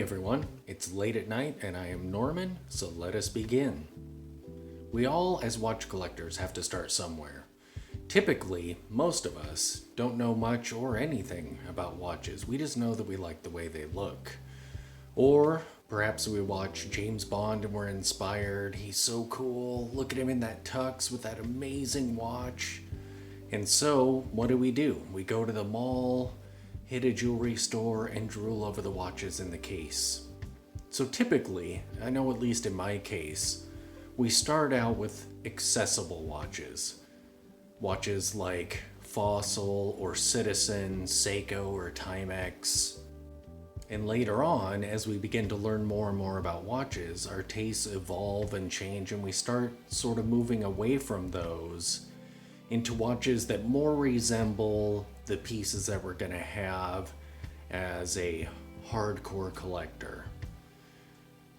everyone, it's late at night and I am Norman, so let us begin. We all, as watch collectors, have to start somewhere. Typically, most of us don't know much or anything about watches. We just know that we like the way they look. Or perhaps we watch James Bond and we're inspired. He's so cool. Look at him in that tux with that amazing watch. And so, what do? We go to the mall, hit a jewelry store, and drool over the watches in the case. So typically, I know at least in my case, we start out with accessible watches. Watches like Fossil or Citizen, Seiko or Timex. And later on, as we begin to learn more and more about watches, our tastes evolve and change, and we start sort of moving away from those into watches that more resemble the pieces that we're going to have as a hardcore collector.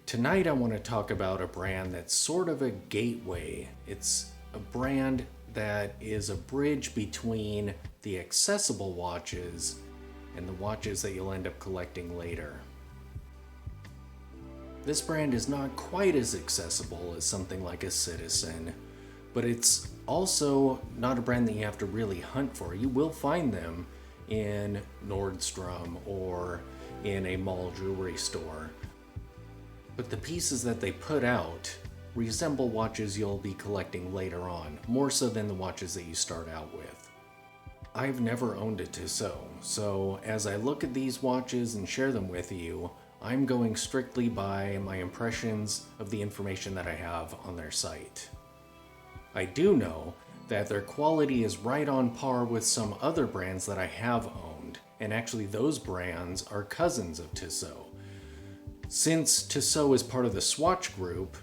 Tonight I want to talk about a brand that's sort of a gateway. It's a brand that is a bridge between the accessible watches and the watches that you'll end up collecting later. This brand is not quite as accessible as something like a Citizen, but it's also not a brand that you have to really hunt for. You will find them in Nordstrom or in a mall jewelry store. But the pieces that they put out resemble watches you'll be collecting later on, more so than the watches that you start out with. I've never owned a Tissot, so as I look at these watches and share them with you, I'm going strictly by my impressions of the information that I have on their site. I do know that their quality is right on par with some other brands that I have owned, and actually those brands are cousins of Tissot. Since Tissot is part of the Swatch Group,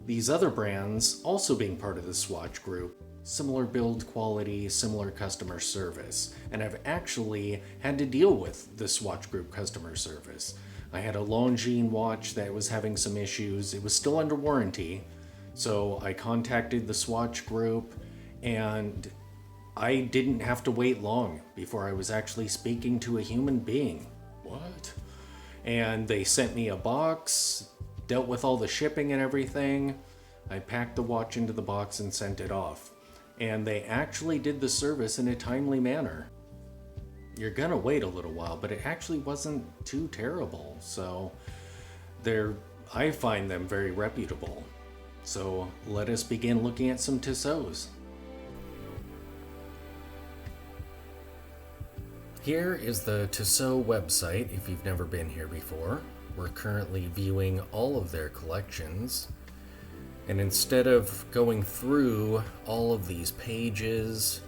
these other brands, also being part of the Swatch Group, similar build quality, similar customer service, and I've actually had to deal with the Swatch Group customer service. I had a Longines watch that was having some issues. It was still under warranty, so I contacted the Swatch Group, and I didn't have to wait long before I was actually speaking to a human being. What? And they sent me a box, dealt with all the shipping and everything. I packed the watch into the box and sent it off. And they actually did the service in a timely manner. You're gonna wait a little while, but it actually wasn't too terrible. So I find them very reputable. So let us begin looking at some Tissots. Here is the Tissot website if you've never been here before. We're currently viewing all of their collections. And instead of going through all of these pages,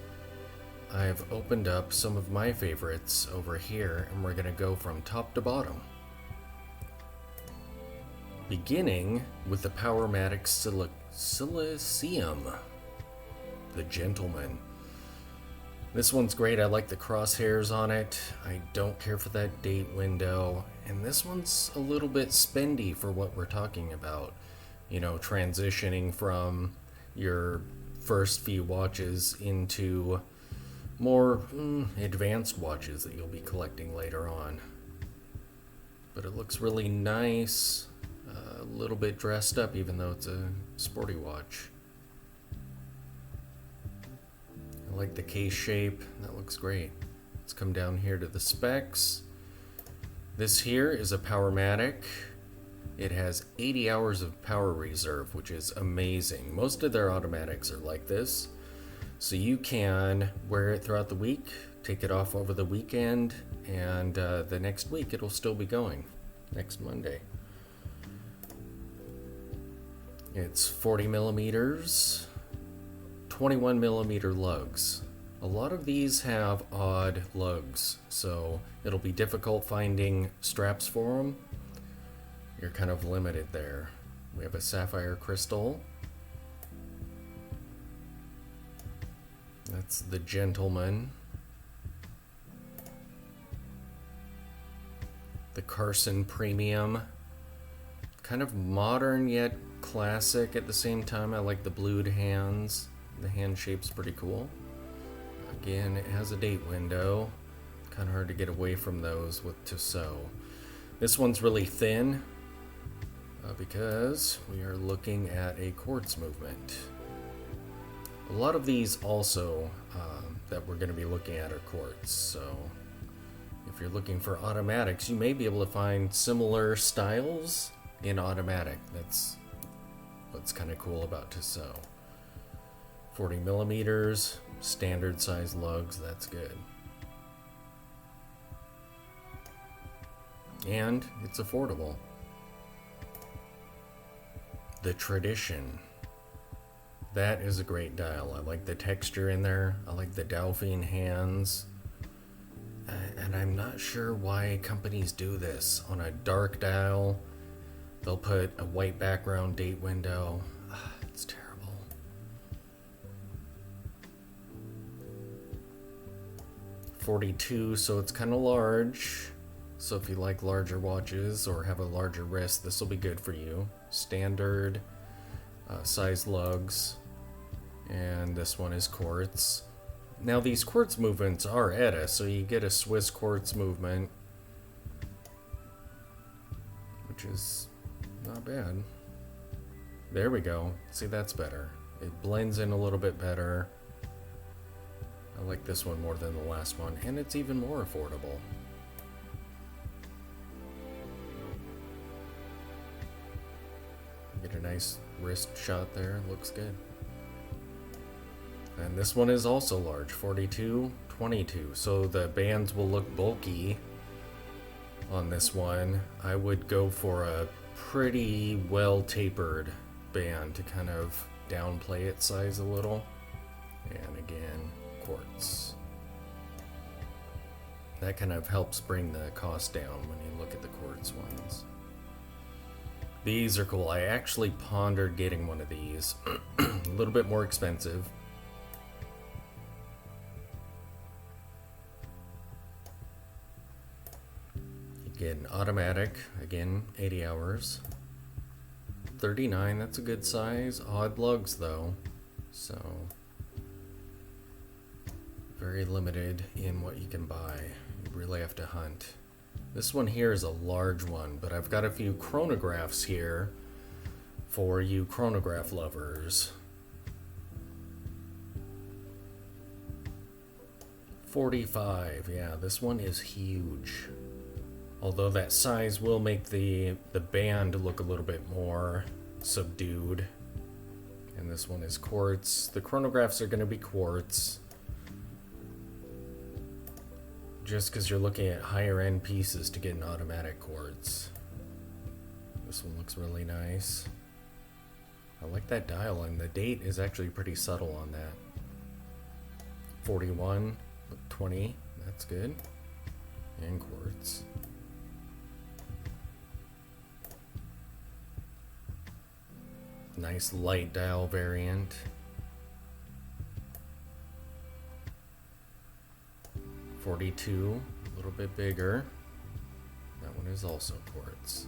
I've opened up some of my favorites over here, and we're going to go from top to bottom. Beginning with the Powermatic Silicium, the Gentleman. This one's great. I like the crosshairs on it. I don't care for that date window. And this one's a little bit spendy for what we're talking about. You know, transitioning from your first few watches into more advanced watches that you'll be collecting later on. But it looks really nice. A little bit dressed up, even though it's a sporty watch. I like the case shape. That looks great. Let's come down here to the specs. This here is a Powermatic. It has 80 hours of power reserve, which is amazing. Most of their automatics are like this. So you can wear it throughout the week, take it off over the weekend, and the next week it'll still be going, next Monday. It's 40 millimeters, 21 millimeter lugs. A lot of these have odd lugs, so it'll be difficult finding straps for them. You're kind of limited there. We have a sapphire crystal. That's the Gentleman. The Carson Premium. Kind of modern yet classic at the same time. I like the blued hands. The hand shape's pretty cool. Again, it has a date window. Kind of hard to get away from those with Tissot. This one's really thin because we are looking at a quartz movement. A lot of these also that we're going to be looking at are quartz, so if you're looking for automatics, you may be able to find similar styles in automatic. That's what's kind of cool about Tissot. 40 millimeters, standard size lugs, that's good. And it's affordable. The Tradition. That is a great dial. I like the texture in there. I like the Dauphine hands. And I'm not sure why companies do this. On a dark dial, they'll put a white background date window. It's terrible. .42, so it's kind of large. So if you like larger watches or have a larger wrist, this will be good for you. Standard size lugs. And this one is quartz. Now these quartz movements are ETA, so you get a Swiss quartz movement, which is not bad. There we go. See, that's better. It blends in a little bit better. I like this one more than the last one, and it's even more affordable. Get a nice wrist shot there. Looks good. And this one is also large, 42, 22. So the bands will look bulky on this one. I would go for a pretty well tapered band to kind of downplay its size a little. And again, quartz. That kind of helps bring the cost down when you look at the quartz ones. These are cool. I actually pondered getting one of these. A little bit more expensive. Get an automatic, again, 80 hours. 39, that's a good size. Odd lugs though, so very limited in what you can buy. You really have to hunt. This one here is a large one, but I've got a few chronographs here for you chronograph lovers. 45, yeah, this one is huge. Although that size will make the band look a little bit more subdued. And this one is quartz. The chronographs are going to be quartz. Just because you're looking at higher end pieces to get an automatic quartz. This one looks really nice. I like that dial, and the date is actually pretty subtle on that. 41, 20, that's good. And quartz. Nice light dial variant. 42, a little bit bigger. That one is also quartz.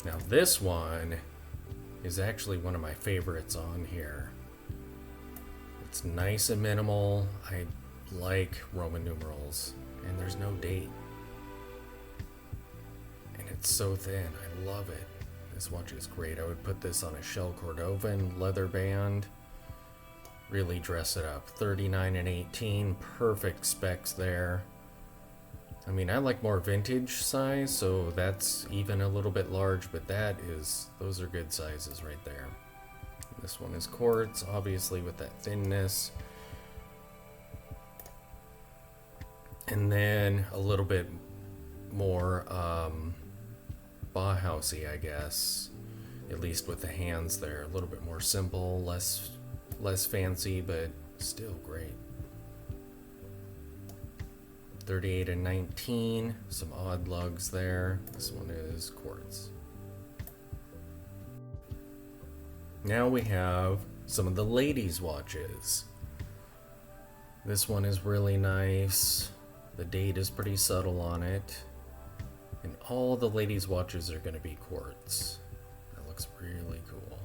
Now this one is actually one of my favorites on here. It's nice and minimal. I like Roman numerals, and there's no date. And it's so thin. I love it. This watch is great. I would put this on a Shell Cordovan leather band. Really dress it up. 39 and 18, perfect specs there. I mean, I like more vintage size, so that's even a little bit large, but those are good sizes right there. This one is quartz, obviously with that thinness. And then a little bit more Bauhausy, I guess, at least with the hands there. A little bit more simple, less fancy, but still great. 38 and 19, some odd lugs there. This one is quartz. Now we have some of the ladies' watches. This one is really nice. The date is pretty subtle on it. And all the ladies' watches are going to be quartz. That looks really cool.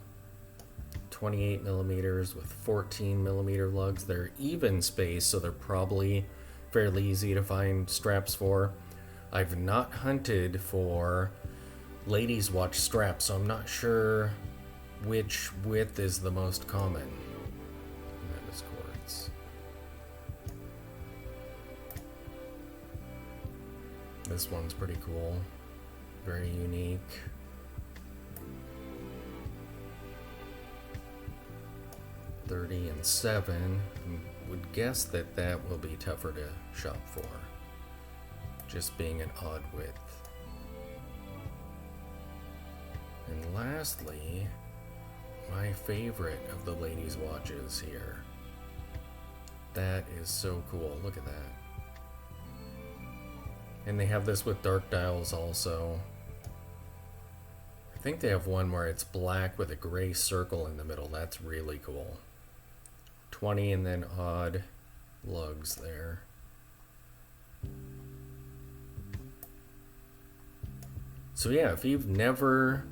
28 millimeters with 14 millimeter lugs. They're even spaced, so they're probably fairly easy to find straps for. I've not hunted for ladies' watch straps, so I'm not sure which width is the most common. That is quartz. This one's pretty cool. Very unique. $30 and $7. I would guess that that will be tougher to shop for. Just being an odd width. And lastly, my favorite of the ladies' watches here. That is so cool. Look at that. And they have this with dark dials also. I think they have one where it's black with a gray circle in the middle. That's really cool. 20 and then odd lugs there. So yeah, if you've never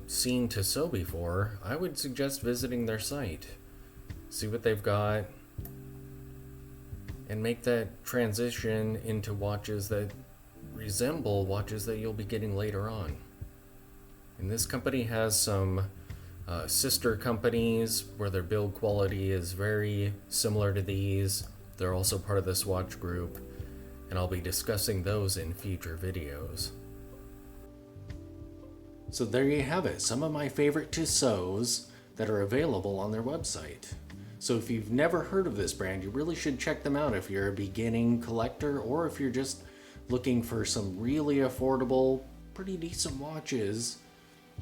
seen Tissot before, I would suggest visiting their site. See what they've got, and make that transition into watches that resemble watches that you'll be getting later on. And this company has some sister companies where their build quality is very similar to these. They're also part of this watch group, and I'll be discussing those in future videos. So there you have it, some of my favorite Tissots that are available on their website. So if you've never heard of this brand, you really should check them out if you're a beginning collector, or if you're just looking for some really affordable, pretty decent watches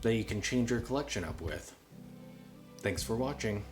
that you can change your collection up with. Thanks for watching.